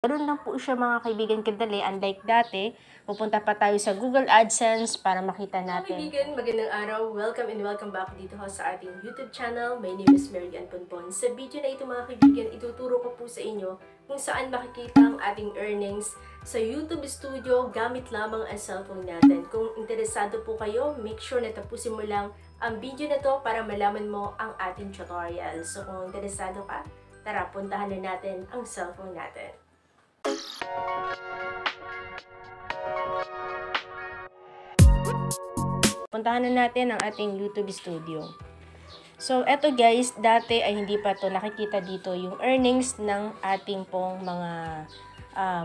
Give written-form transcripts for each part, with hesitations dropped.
Ganun lang po siya mga kaibigan kadali, unlike dati, pupunta pa tayo sa Google AdSense para makita natin. Mga kaibigan, magandang araw. Welcome and welcome back dito sa ating YouTube channel. My name is Mary Ann Ponpon. Sa video na ito mga kaibigan, ituturo ko po sa inyo kung saan makikita ang ating earnings sa YouTube Studio gamit lamang ang cellphone natin. Kung interesado po kayo, make sure na tapusin mo lang ang video na to para malaman mo ang ating tutorial. So kung interesado ka, tara puntahan na natin ang cellphone natin. Puntahan na natin ang ating YouTube Studio. So, eto guys, dati ay hindi pa to nakikita dito yung earnings ng ating pong mga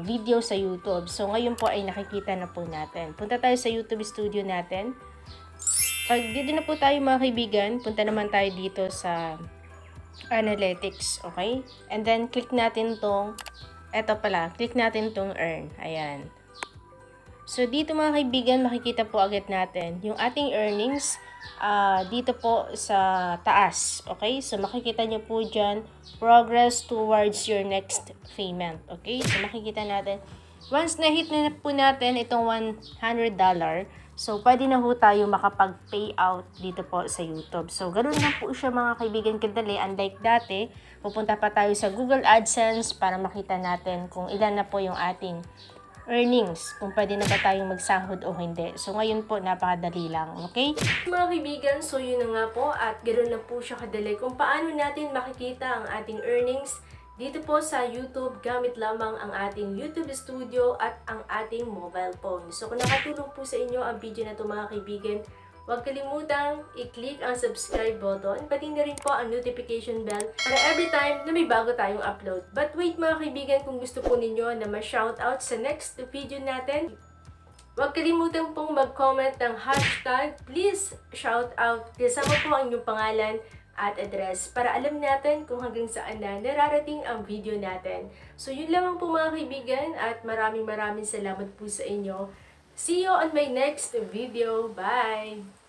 video sa YouTube. So, ngayon po ay nakikita na po natin. Punta tayo sa YouTube Studio natin. Pag dito na po tayo mga kaibigan, punta naman tayo dito sa Analytics, okay? And then, click natin tong click natin tong earn. Ayan. So, dito mga kaibigan, makikita po agad natin yung ating earnings dito po sa taas. Okay? So, makikita nyo po dyan, progress towards your next payment. Okay? So, makikita natin. Once na-hit na po natin itong $100, so, pwede na po tayo makapag-payout dito po sa YouTube. So, ganoon lang po siya mga kaibigan kadali. Unlike dati, pupunta pa tayo sa Google AdSense para makita natin kung ilan na po yung ating earnings, kung pwede na ba tayong magsahod o hindi. So, ngayon po, napakadali lang. Okay? Mga kaibigan, so yun na nga po at ganoon lang po siya kadali kung paano natin makikita ang ating earnings dito po sa YouTube gamit lamang ang ating YouTube Studio at ang ating mobile phone. So kung nakatulong po sa inyo ang video na ito mga kaibigan, huwag kalimutang i-click ang subscribe button, pati na rin po ang notification bell para every time na may bago tayong upload. But wait mga kaibigan, kung gusto po ninyo na ma-shoutout sa next video natin, huwag kalimutan pong mag-comment ng hashtag please shoutout. Kasama po ang inyong pangalan at address para alam natin kung hanggang saan na nararating ang video natin. So yun lamang po mga kaibigan at maraming salamat po sa inyo. See you on my next video. Bye!